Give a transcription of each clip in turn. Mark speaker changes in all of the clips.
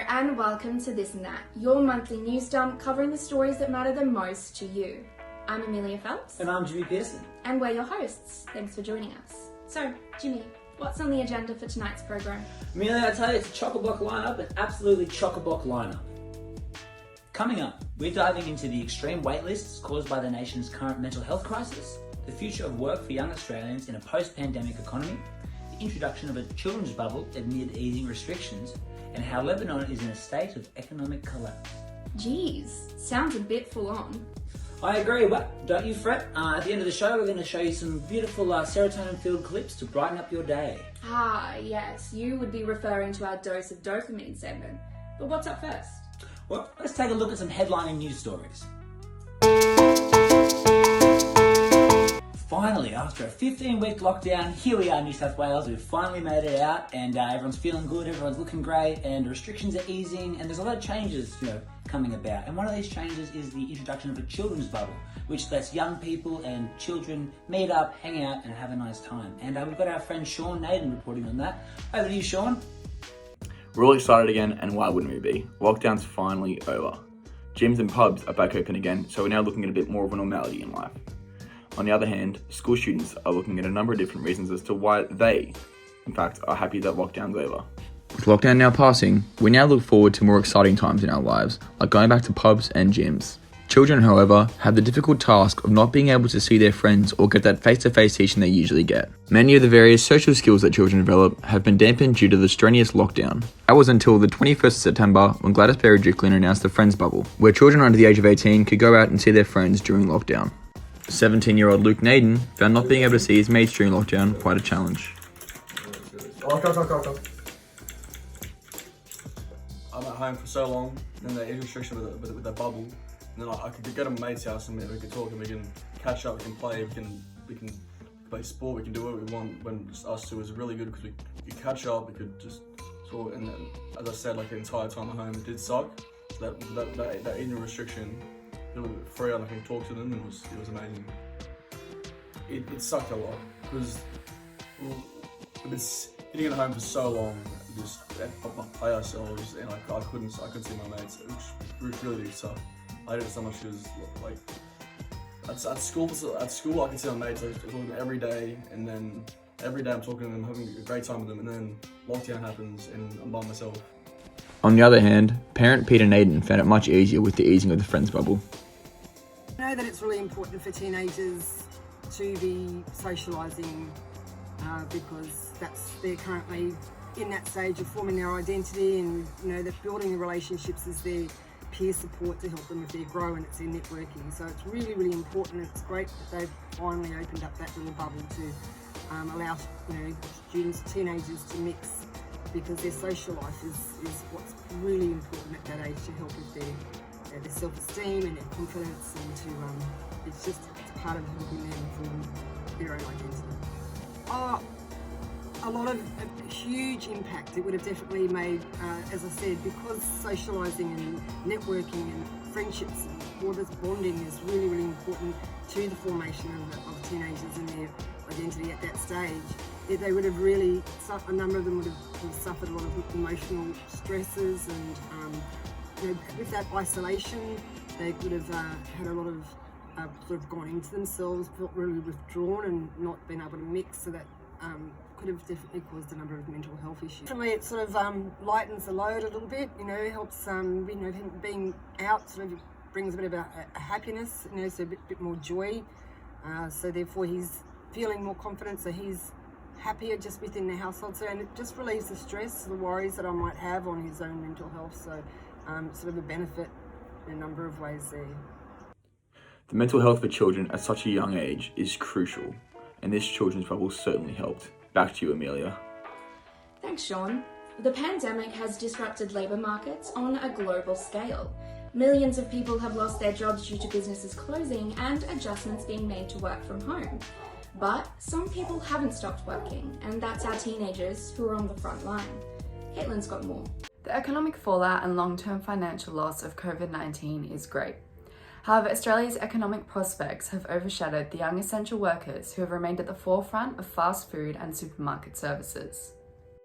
Speaker 1: and welcome to This and That, your monthly news dump covering the stories that matter the most to you. I'm Amelia Phelps.
Speaker 2: And I'm Jimmy Pearson.
Speaker 1: And we're your hosts. Thanks for joining us. So, Jimmy, what's on the agenda for tonight's program?
Speaker 2: Amelia, I tell you, it's a chock-a-block lineup, an absolutely chock-a-block lineup. Coming up, we're diving into the extreme wait lists caused by the nation's current mental health crisis, the future of work for young Australians in a post-pandemic economy, the introduction of a children's bubble amid easing restrictions, and how Lebanon is in a state of economic collapse.
Speaker 1: Geez, sounds a bit full on.
Speaker 2: I agree, but don't you fret. At the end of the show, we're going to show you some beautiful serotonin-filled clips to brighten up your day.
Speaker 1: Ah, yes, you would be referring to our dose of dopamine segment. But what's up first?
Speaker 2: Well, let's take a look at some headlining news stories. Finally, after a 15-week lockdown, here we are in New South Wales. We've finally made it out, and everyone's feeling good, everyone's looking great, and restrictions are easing, and there's a lot of changes, coming about. And one of these changes is the introduction of a children's bubble, which lets young people and children meet up, hang out, and have a nice time. And we've got our friend Sean Naden reporting on that. Over to you, Sean.
Speaker 3: We're all excited again, and why wouldn't we be? Lockdown's finally over. Gyms and pubs are back open again, so we're now looking at a bit more of a normality in life. On the other hand, school students are looking at a number of different reasons as to why they, in fact, are happy that lockdown's over. With lockdown now passing, we now look forward to more exciting times in our lives, like going back to pubs and gyms. Children, however, have the difficult task of not being able to see their friends or get that face-to-face teaching they usually get. Many of the various social skills that children develop have been dampened due to the strenuous lockdown. That was until the 21st of September when Gladys Berejiklian announced the Friends Bubble, where children under the age of 18 could go out and see their friends during lockdown. 17-year-old Luke Naden found not being able to see his mates during lockdown quite a challenge.
Speaker 4: I'm at home for so long, and the age restriction with the bubble, and then I could go to my mate's house and we could talk and we can catch up, we can play, we can play sport, we can do what we want. When just us two was really good because we could catch up, we could just talk, and then, as I said, like the entire time at home it did suck. So that eating restriction, it was free and I can talk to them, and it was amazing. It sucked a lot because we've been sitting at home for so long, just by ourselves, and I couldn't see my mates, which really did suck. I did it so much because like at school I could see my mates, I was talking to them every day, and then every day I'm talking to them, having a great time with them, and then lockdown happens and I'm by myself.
Speaker 3: On the other hand, parent Peter Naden found it much easier with the easing of the Friends Bubble.
Speaker 5: I know that it's really important for teenagers to be socialising because they're currently in that stage of forming their identity, and they're building the relationships as their peer support to help them if they grow, and it's their networking. So it's really, really important. It's great that they've finally opened up that little bubble to allow students, teenagers to mix, because their social life is what's really important at that age to help with their self-esteem and their confidence, and it's part of helping them form their own identity. A huge impact it would have definitely made, as I said, because socialising and networking and friendships and all this bonding is really, really important to the formation of teenagers and their identity at that stage. They would have really, a number of them would have suffered a lot of emotional stresses, and with that isolation, they would have had a lot of sort of gone into themselves, felt really withdrawn and not been able to mix, so that could have definitely caused a number of mental health issues. Definitely it sort of lightens the load a little bit, helps, him being out sort of brings a bit of a happiness, so a bit more joy. So therefore he's feeling more confident, so he's happier just within the household. So, and it just relieves the stress, the worries that I might have on his own mental health. So sort of a benefit in a number of ways there.
Speaker 3: The mental health for children at such a young age is crucial, and this children's bubble certainly helped. Back to you, Amelia.
Speaker 1: Thanks, Sean. The pandemic has disrupted labour markets on a global scale. Millions of people have lost their jobs due to businesses closing and adjustments being made to work from home. But some people haven't stopped working, and that's our teenagers who are on the front line. Caitlin's got more.
Speaker 6: The economic fallout and long-term financial loss of COVID-19 is great. However, Australia's economic prospects have overshadowed the young essential workers who have remained at the forefront of fast food and supermarket services.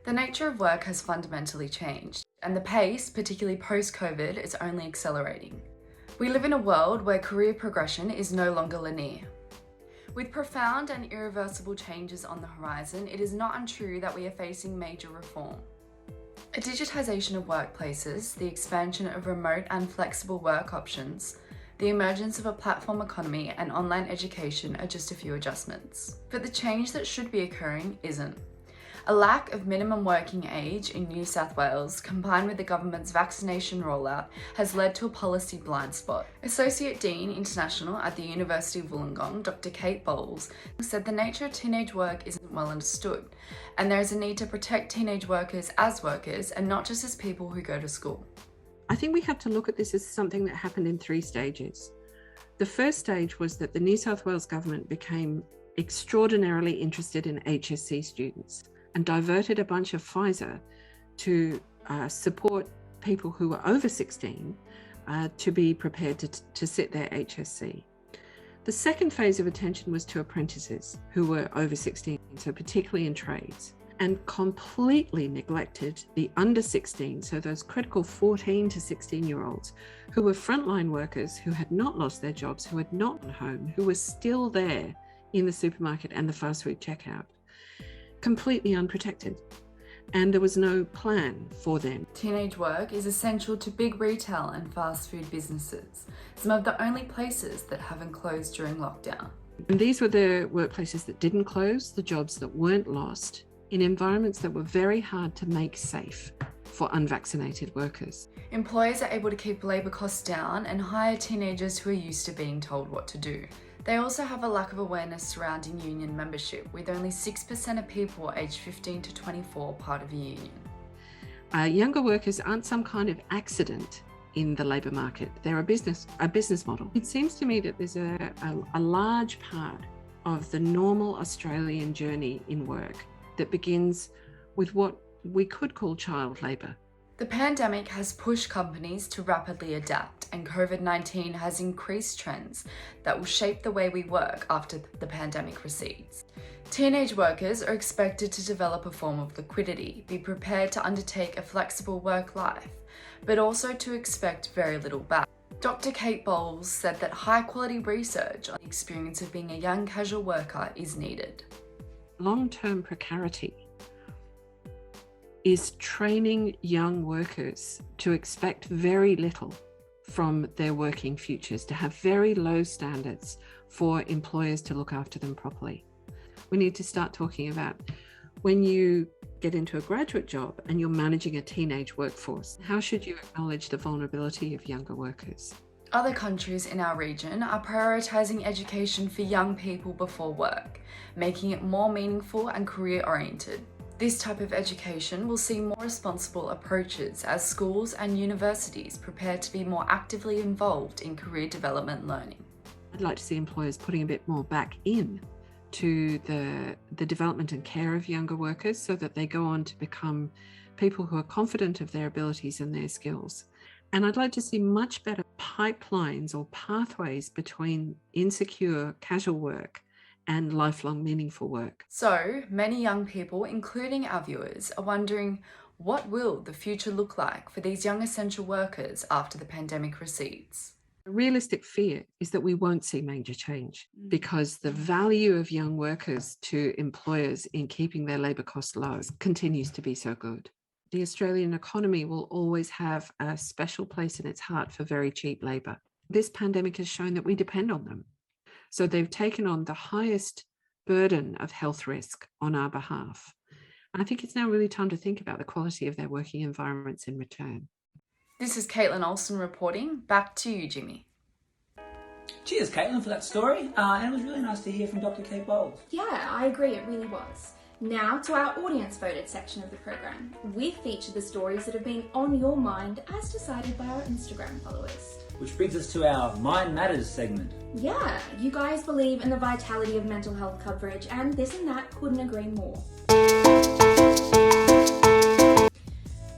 Speaker 6: The nature of work has fundamentally changed, and the pace, particularly post-COVID, is only accelerating. We live in a world where career progression is no longer linear. With profound and irreversible changes on the horizon, it is not untrue that we are facing major reform. A digitisation of workplaces, the expansion of remote and flexible work options, the emergence of a platform economy and online education are just a few adjustments. But the change that should be occurring isn't. A lack of minimum working age in New South Wales, combined with the government's vaccination rollout, has led to a policy blind spot. Associate Dean International at the University of Wollongong, Dr. Kate Bowles, said the nature of teenage work isn't well understood, and there is a need to protect teenage workers as workers and not just as people who go to school.
Speaker 7: I think we have to look at this as something that happened in 3 stages. The first stage was that the New South Wales government became extraordinarily interested in HSC students and diverted a bunch of Pfizer to support people who were over 16 to be prepared to sit their HSC. The second phase of attention was to apprentices who were over 16, so particularly in trades, and completely neglected the under 16, so those critical 14 to 16-year-olds who were frontline workers who had not lost their jobs, who had not gone home, who were still there in the supermarket and the fast food checkout, completely unprotected. And there was no plan for them.
Speaker 6: Teenage work is essential to big retail and fast food businesses, some of the only places that haven't closed during lockdown.
Speaker 7: And these were the workplaces that didn't close, the jobs that weren't lost, in environments that were very hard to make safe for unvaccinated workers.
Speaker 6: Employers are able to keep labour costs down and hire teenagers who are used to being told what to do. They also have a lack of awareness surrounding union membership, with only 6% of people aged 15 to 24 part of a union.
Speaker 7: Younger workers aren't some kind of accident in the labour market. They're a business model. It seems to me that there's a large part of the normal Australian journey in work that begins with what we could call child labour.
Speaker 6: The pandemic has pushed companies to rapidly adapt, and COVID-19 has increased trends that will shape the way we work after the pandemic recedes. Teenage workers are expected to develop a form of liquidity, be prepared to undertake a flexible work life, but also to expect very little back. Dr. Kate Bowles said that high-quality research on the experience of being a young casual worker is needed.
Speaker 7: Long-term precarity is training young workers to expect very little from their working futures, to have very low standards for employers to look after them properly. We need to start talking about when you get into a graduate job and you're managing a teenage workforce, how should you acknowledge the vulnerability of younger workers?
Speaker 6: Other countries in our region are prioritising education for young people before work, making it more meaningful and career-oriented. This type of education will see more responsible approaches as schools and universities prepare to be more actively involved in career development learning.
Speaker 7: I'd like to see employers putting a bit more back in to the development and care of younger workers so that they go on to become people who are confident of their abilities and their skills. And I'd like to see much better pipelines or pathways between insecure casual work and lifelong meaningful work.
Speaker 6: So, many young people, including our viewers, are wondering, what will the future look like for these young essential workers after the pandemic recedes?
Speaker 7: The realistic fear is that we won't see major change because the value of young workers to employers in keeping their labour costs low continues to be so good. The Australian economy will always have a special place in its heart for very cheap labour. This pandemic has shown that we depend on them. So they've taken on the highest burden of health risk on our behalf. And I think it's now really time to think about the quality of their working environments in return.
Speaker 6: This is Caitlin Olsen reporting. Back to you, Jimmy.
Speaker 2: Cheers, Caitlin, for that story. And it was really nice to hear from Dr. Kate Bowles.
Speaker 1: Yeah, I agree, it really was. Now to our audience voted section of the program. We feature the stories that have been on your mind as decided by our Instagram followers.
Speaker 2: Which brings us to our Mind Matters segment.
Speaker 1: Yeah, you guys believe in the vitality of mental health coverage, and this and that couldn't agree more.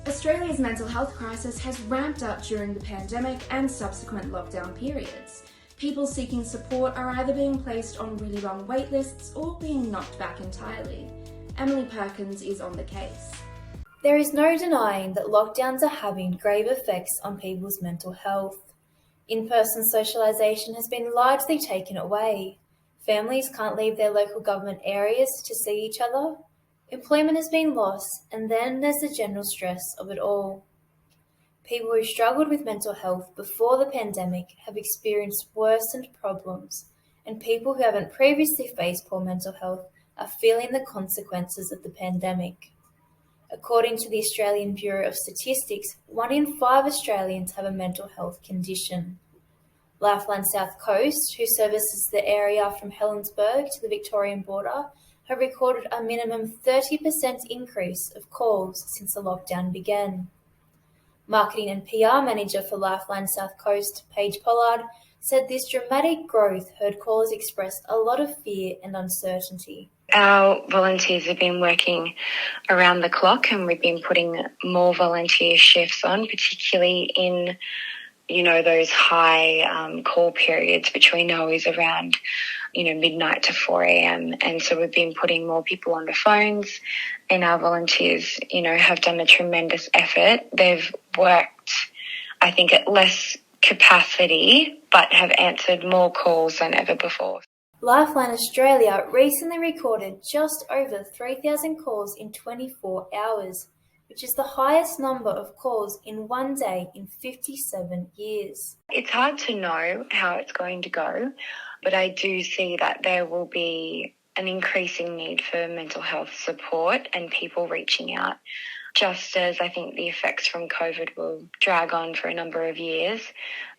Speaker 1: Australia's mental health crisis has ramped up during the pandemic and subsequent lockdown periods. People seeking support are either being placed on really long wait lists or being knocked back entirely. Emily Perkins is on the case.
Speaker 8: There is no denying that lockdowns are having grave effects on people's mental health. In-person socialisation has been largely taken away. Families can't leave their local government areas to see each other. Employment has been lost, and then there's the general stress of it all. People who struggled with mental health before the pandemic have experienced worsened problems, and people who haven't previously faced poor mental health are feeling the consequences of the pandemic. According to the Australian Bureau of Statistics, 1 in 5 Australians have a mental health condition. Lifeline South Coast, who services the area from Helensburgh to the Victorian border, have recorded a minimum 30% increase of calls since the lockdown began. Marketing and PR manager for Lifeline South Coast, Paige Pollard, said this dramatic growth heard callers express a lot of fear and uncertainty.
Speaker 9: Our volunteers have been working around the clock, and we've been putting more volunteer shifts on, particularly in, those high call periods, which we know is around, midnight to 4 a.m. And so we've been putting more people on the phones, and our volunteers, have done a tremendous effort. They've worked, I think, at less capacity, but have answered more calls than ever before.
Speaker 8: Lifeline Australia recently recorded just over 3,000 calls in 24 hours, which is the highest number of calls in one day in 57 years.
Speaker 9: It's hard to know how it's going to go, but I do see that there will be an increasing need for mental health support and people reaching out, just as I think the effects from COVID will drag on for a number of years.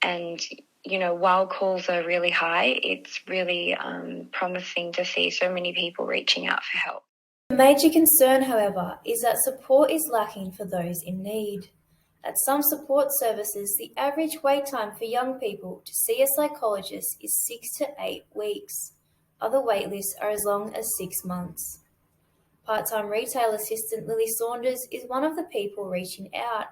Speaker 9: And while calls are really high, it's really promising to see so many people reaching out for help.
Speaker 8: The major concern, however, is that support is lacking for those in need. At some support services, the average wait time for young people to see a psychologist is 6 to 8 weeks. Other wait lists are as long as 6 months. Part-time retail assistant Lily Saunders is one of the people reaching out.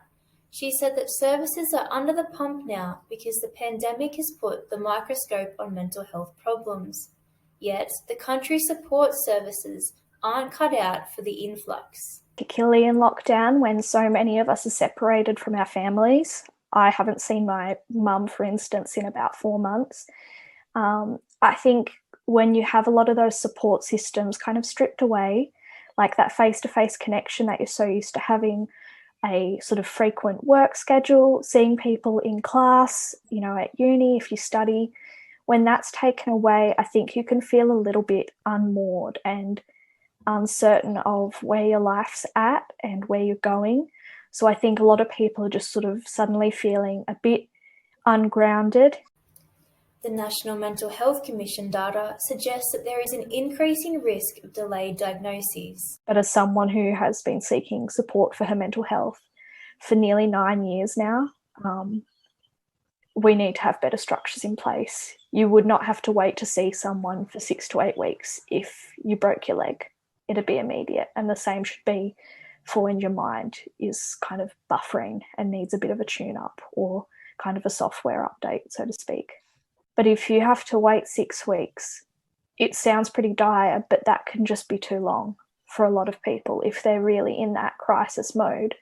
Speaker 8: She said that services are under the pump now because the pandemic has put the microscope on mental health problems. Yet, the country's support services aren't cut out for the influx.
Speaker 10: Particularly in lockdown, when so many of us are separated from our families. I haven't seen my mum, for instance, in about 4 months. I think when you have a lot of those support systems kind of stripped away, like that face-to-face connection that you're so used to having, a sort of frequent work schedule, seeing people in class, at uni, if you study, when that's taken away, I think you can feel a little bit unmoored and uncertain of where your life's at and where you're going. So I think a lot of people are just sort of suddenly feeling a bit ungrounded.
Speaker 8: The National Mental Health Commission data suggests that there is an increasing risk of delayed diagnoses.
Speaker 10: But as someone who has been seeking support for her mental health for nearly 9 years now, we need to have better structures in place. You would not have to wait to see someone for 6 to 8 weeks if you broke your leg. It'd be immediate. And the same should be for when your mind is kind of buffering and needs a bit of a tune-up or kind of a software update, so to speak. But if you have to wait 6 weeks, it sounds pretty dire, but that can just be too long for a lot of people if they're really in that crisis mode,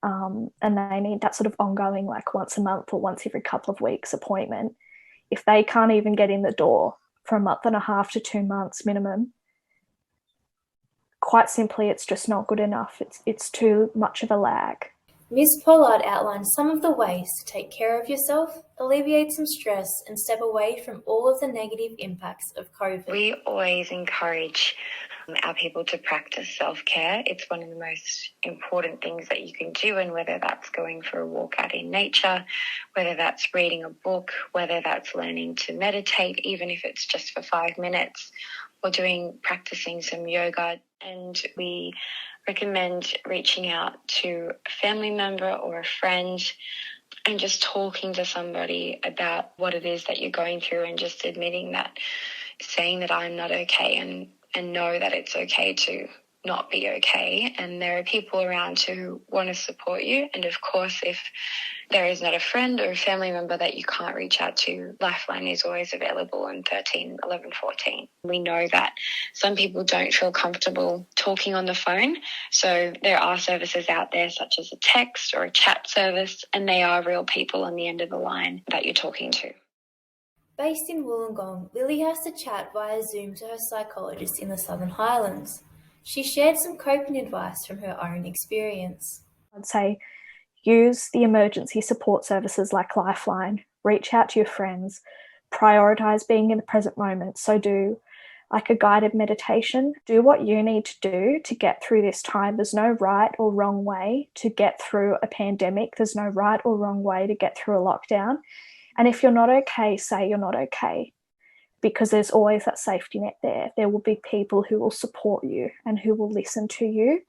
Speaker 10: and they need that sort of ongoing, like once a month or once every couple of weeks appointment. If they can't even get in the door for a month and a half to 2 months minimum, quite simply, it's just not good enough. It's too much of a lag.
Speaker 8: Ms. Pollard outlined some of the ways to take care of yourself, alleviate some stress, and step away from all of the negative impacts of COVID.
Speaker 9: We always encourage our people to practice self-care. It's one of the most important things that you can do, and whether that's going for a walk out in nature, whether that's reading a book, whether that's learning to meditate, even if it's just for 5 minutes, or practicing some yoga. And we recommend reaching out to a family member or a friend and just talking to somebody about what it is that you're going through, and just admitting that, saying that I'm not okay, and know that it's okay to not be okay, and there are people around who want to support you. And of course, if there is not a friend or a family member that you can't reach out to, Lifeline is always available on 13 11 14. We know that some people don't feel comfortable talking on the phone, so there are services out there such as a text or a chat service, and they are real people on the end of the line that you're talking to.
Speaker 8: Based in Wollongong, Lily has to chat via Zoom to her psychologist in the Southern Highlands. She shared some coping advice from her own experience.
Speaker 10: I'd say use the emergency support services like Lifeline, reach out to your friends, prioritise being in the present moment. So do like a guided meditation. Do what you need to do to get through this time. There's no right or wrong way to get through a pandemic. There's no right or wrong way to get through a lockdown. And if you're not okay, say you're not okay, because there's always that safety net there. There will be people who will support you and who will listen to you.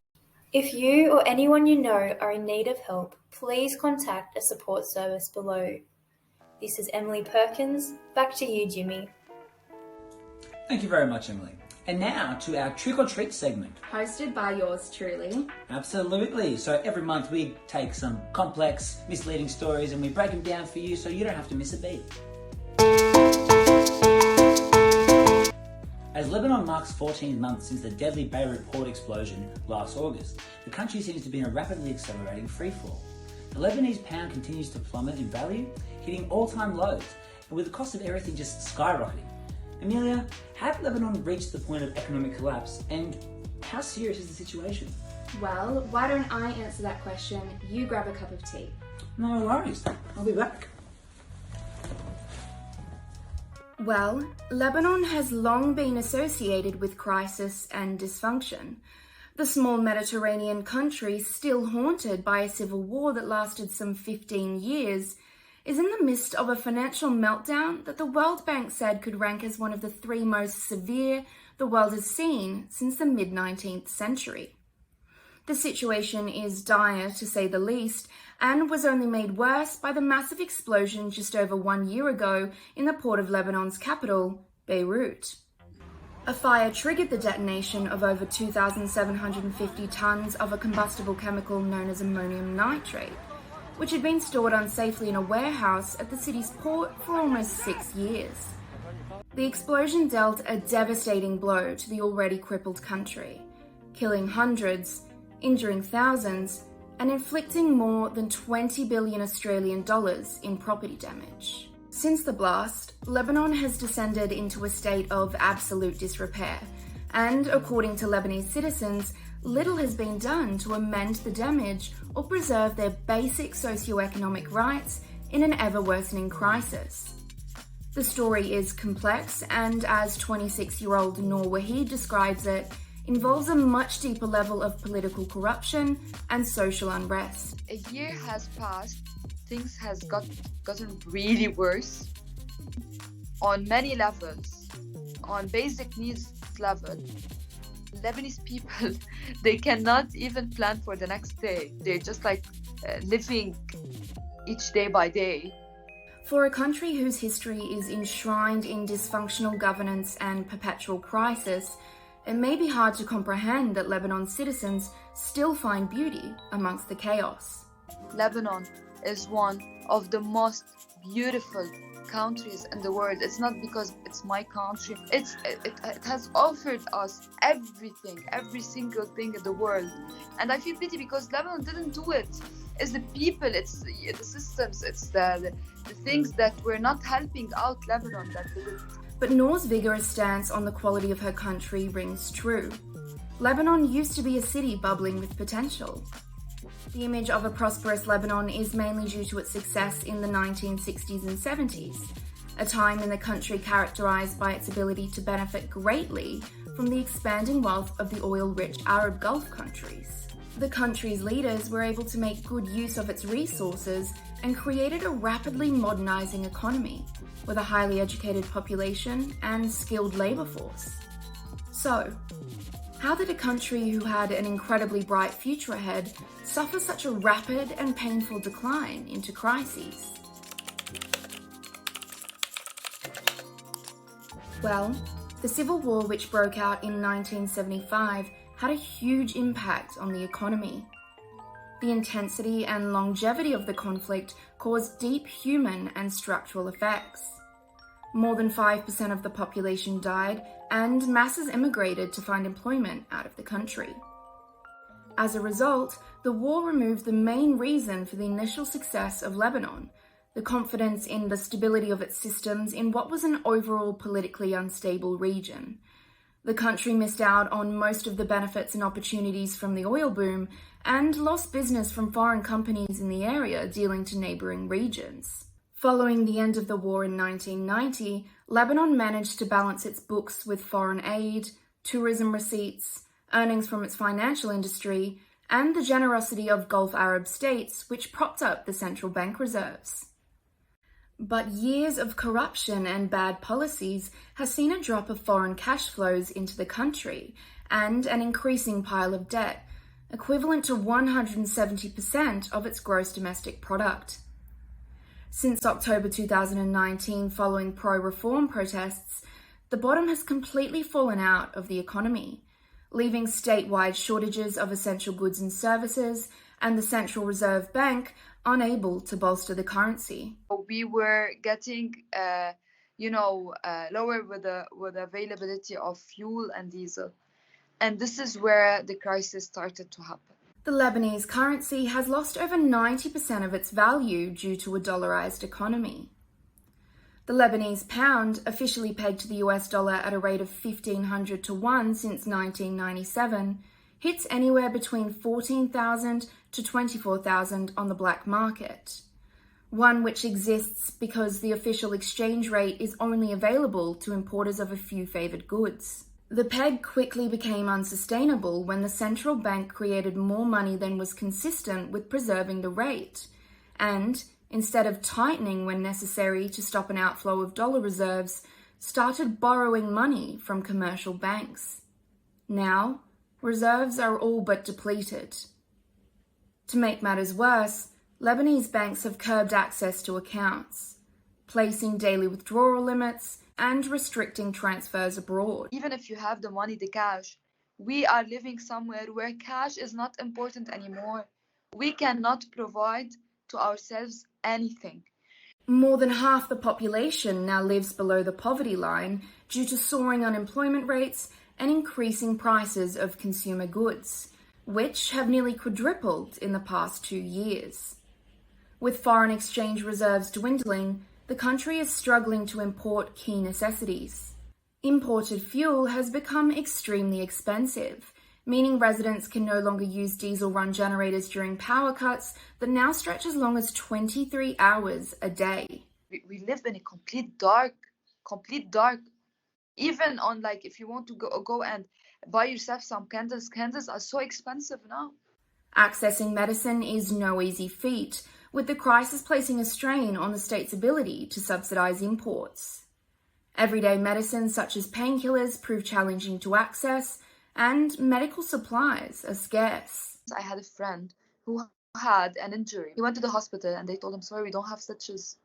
Speaker 8: If you or anyone you know are in need of help, please contact a support service below. This is Emily Perkins. Back to you, Jimmy.
Speaker 2: Thank you very much, Emily. And now to our Trick or Treat segment.
Speaker 1: Hosted by yours truly.
Speaker 2: Absolutely. So every month we take some complex, misleading stories and we break them down for you so you don't have to miss a beat. As Lebanon marks 14 months since the deadly Beirut port explosion last August, the country seems to be in a rapidly accelerating freefall. The Lebanese pound continues to plummet in value, hitting all-time lows, and with the cost of everything just skyrocketing. Amelia, have Lebanon reached the point of economic collapse, and how serious is the situation?
Speaker 1: Well, why don't I answer that question? You grab a cup of tea.
Speaker 2: No worries, I'll be back.
Speaker 1: Well, Lebanon has long been associated with crisis and dysfunction. The small Mediterranean country, still haunted by a civil war that lasted some 15 years, is in the midst of a financial meltdown that the World Bank said could rank as one of the 3 most severe the world has seen since the mid-19th century. The situation is dire, to say the least, and was only made worse by the massive explosion just over 1 year ago in the port of Lebanon's capital, Beirut. A fire triggered the detonation of over 2,750 tons of a combustible chemical known as ammonium nitrate, which had been stored unsafely in a warehouse at the city's port for almost 6 years. The explosion dealt a devastating blow to the already crippled country, killing hundreds, injuring thousands, and inflicting more than 20 billion Australian dollars in property damage. Since the blast, Lebanon has descended into a state of absolute disrepair, and according to Lebanese citizens, little has been done to amend the damage or preserve their basic socio-economic rights in an ever-worsening crisis. The story is complex, and as 26-year-old Noor Wahid describes it, involves a much deeper level of political corruption and social unrest.
Speaker 11: A year has passed, things has gotten really worse on many levels. On basic needs level, Lebanese people, they cannot even plan for the next day. They're just living each day by day.
Speaker 1: For a country whose history is enshrined in dysfunctional governance and perpetual crisis, it may be hard to comprehend that Lebanon's citizens still find beauty amongst the chaos.
Speaker 11: Lebanon is one of the most beautiful countries in the world. It's not because it's my country. It has offered us everything, every single thing in the world. And I feel pity because Lebanon didn't do it. It's the people, it's the systems, it's the things that were not helping out Lebanon that did it.
Speaker 1: But Noor's vigorous stance on the quality of her country rings true. Lebanon used to be a city bubbling with potential. The image of a prosperous Lebanon is mainly due to its success in the 1960s and 70s, a time in the country characterized by its ability to benefit greatly from the expanding wealth of the oil-rich Arab Gulf countries. The country's leaders were able to make good use of its resources and created a rapidly modernizing economy with a highly educated population and skilled labor force. So, how did a country who had an incredibly bright future ahead suffer such a rapid and painful decline into crises? Well, the civil war which broke out in 1975 had a huge impact on the economy. The intensity and longevity of the conflict caused deep human and structural effects. More than 5% of the population died, and masses immigrated to find employment out of the country. As a result, the war removed the main reason for the initial success of Lebanon, the confidence in the stability of its systems in what was an overall politically unstable region. The country missed out on most of the benefits and opportunities from the oil boom and lost business from foreign companies in the area dealing to neighbouring regions. Following the end of the war in 1990, Lebanon managed to balance its books with foreign aid, tourism receipts, earnings from its financial industry, and the generosity of Gulf Arab states, which propped up the central bank reserves. But years of corruption and bad policies has seen a drop of foreign cash flows into the country and an increasing pile of debt, equivalent to 170% of its gross domestic product. Since October 2019, following pro-reform protests, the bottom has completely fallen out of the economy, leaving statewide shortages of essential goods and services, and the Central Reserve Bank unable to bolster the currency.
Speaker 11: We were getting, lower with the availability of fuel and diesel. And this is where the crisis started to happen.
Speaker 1: The Lebanese currency has lost over 90% of its value due to a dollarized economy. The Lebanese pound, officially pegged to the US dollar at a rate of 1,500 to 1 since 1997, hits anywhere between 14,000 to 24,000 on the black market, one which exists because the official exchange rate is only available to importers of a few favoured goods. The peg quickly became unsustainable when the central bank created more money than was consistent with preserving the rate, and, instead of tightening when necessary to stop an outflow of dollar reserves, started borrowing money from commercial banks. Now, reserves are all but depleted. To make matters worse, Lebanese banks have curbed access to accounts, placing daily withdrawal limits and restricting transfers abroad.
Speaker 11: Even if you have the money, the cash, we are living somewhere where cash is not important anymore. We cannot provide to ourselves anything.
Speaker 1: More than half the population now lives below the poverty line due to soaring unemployment rates and increasing prices of consumer goods, which have nearly quadrupled in the past 2 years. With foreign exchange reserves dwindling, the country is struggling to import key necessities. Imported fuel has become extremely expensive, meaning residents can no longer use diesel-run generators during power cuts that now stretch as long as 23 hours a day.
Speaker 11: We live in a complete dark. Even on, like, if you want to go and buy yourself some candles are so expensive now.
Speaker 1: Accessing medicine is no easy feat, with the crisis placing a strain on the state's ability to subsidize imports. Everyday medicines such as painkillers prove challenging to access, and medical supplies are scarce.
Speaker 11: I had a friend who had an injury. He went to the hospital and they told him, sorry, we don't have stitches.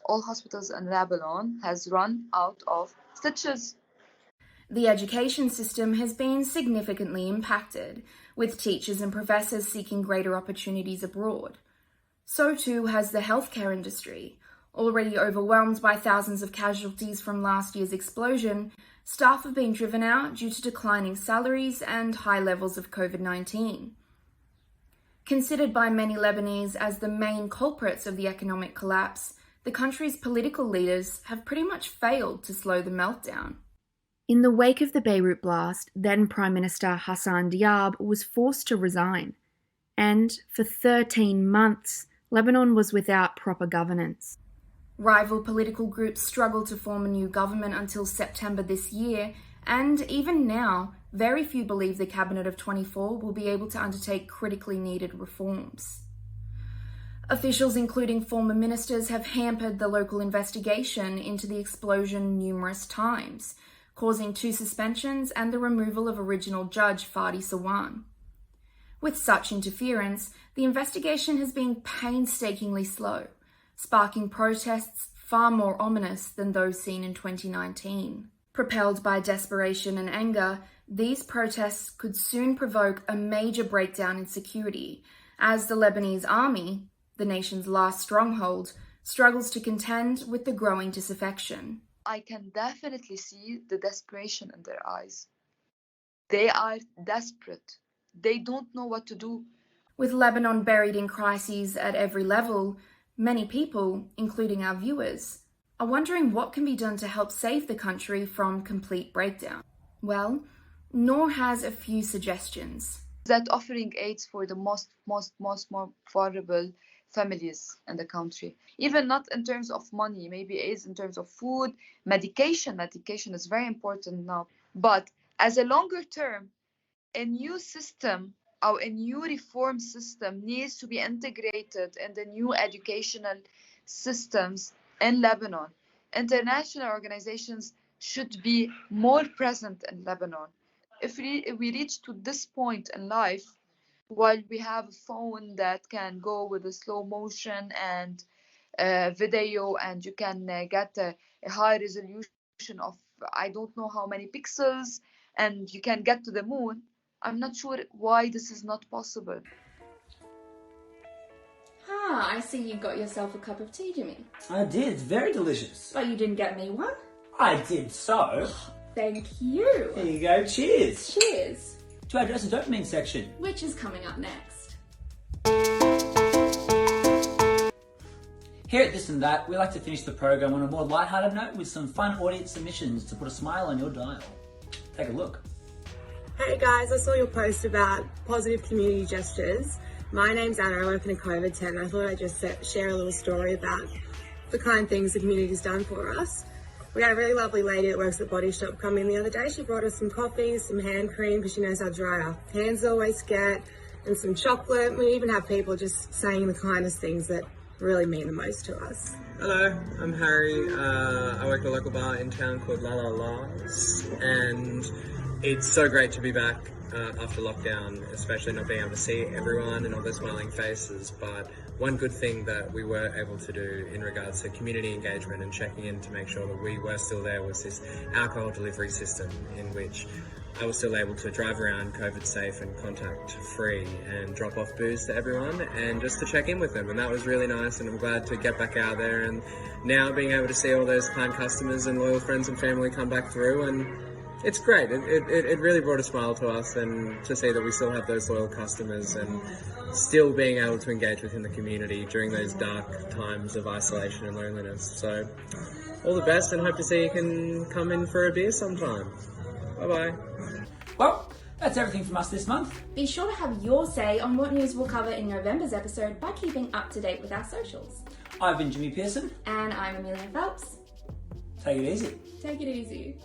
Speaker 11: All hospitals in Lebanon has run out of stitches.
Speaker 1: The education system has been significantly impacted, with teachers and professors seeking greater opportunities abroad. So too has the healthcare industry. Already overwhelmed by thousands of casualties from last year's explosion, staff have been driven out due to declining salaries and high levels of COVID-19. Considered by many Lebanese as the main culprits of the economic collapse, the country's political leaders have pretty much failed to slow the meltdown. In the wake of the Beirut blast, then Prime Minister Hassan Diab was forced to resign, and for 13 months, Lebanon was without proper governance. Rival political groups struggled to form a new government until September this year, and even now, very few believe the cabinet of 24 will be able to undertake critically needed reforms. Officials, including former ministers, have hampered the local investigation into the explosion numerous times, causing 2 suspensions and the removal of original judge Fadi Sawan. With such interference, the investigation has been painstakingly slow, sparking protests far more ominous than those seen in 2019. Propelled by desperation and anger, these protests could soon provoke a major breakdown in security as the Lebanese army, the nation's last stronghold, struggles to contend with the growing disaffection.
Speaker 11: I can definitely see the desperation in their eyes. They are desperate. They don't know what to do.
Speaker 1: With Lebanon buried in crises at every level, many people, including our viewers, are wondering what can be done to help save the country from complete breakdown. Well, Noor has a few suggestions.
Speaker 11: That offering aids for the most vulnerable families in the country, even not in terms of money, maybe aids in terms of food, medication. Medication is very important now, but as a longer term, a new system or a new reform system needs to be integrated in the new educational systems in Lebanon. International organizations should be more present in Lebanon. If we reach to this point in life, while we have a phone that can go with a slow motion and video, and you can get a high resolution of I don't know how many pixels, and you can get to the moon, I'm not sure why this is not possible.
Speaker 1: I see you got yourself a cup of tea, Jimmy.
Speaker 2: I did. It's very delicious.
Speaker 1: But you didn't get me one?
Speaker 2: I did so.
Speaker 1: Thank you.
Speaker 2: There you go. Cheers.
Speaker 1: Cheers.
Speaker 2: To our Dress and Dopamine section.
Speaker 1: Which is coming up next.
Speaker 2: Here at This and That, we like to finish the program on a more lighthearted note with some fun audience submissions to put a smile on your dial. Take a look.
Speaker 12: Hey guys, I saw your post about positive community gestures. My name's Anna, I work in a COVID tent. I thought I'd just share a little story about the kind things the community's done for us. We had a really lovely lady that works at Body Shop come in the other day. She brought us some coffee, some hand cream, because she knows how dry our hands always get, and some chocolate. We even have people just saying the kindest things that really mean the most to us.
Speaker 13: Hello, I'm Harry. I work at a local bar in town called La La La's, and it's so great to be back after lockdown, especially not being able to see everyone and all their smiling faces. But one good thing that we were able to do in regards to community engagement and checking in to make sure that we were still there was this alcohol delivery system, in which I was still able to drive around COVID safe and contact free and drop off booze to everyone and just to check in with them, and that was really nice, and I'm glad to get back out there and now being able to see all those kind customers and loyal friends and family come back through, and it's great. It really brought a smile to us, and to see that we still have those loyal customers and still being able to engage within the community during those dark times of isolation and loneliness. So all the best, and hope to see you can come in for a beer sometime. Bye-bye.
Speaker 2: Well, that's everything from us this month.
Speaker 1: Be sure to have your say on what news we'll cover in November's episode by keeping up to date with our socials.
Speaker 2: I've been Jimmy Pearson.
Speaker 1: And I'm Amelia Phelps.
Speaker 2: Take it easy.
Speaker 1: Take it easy.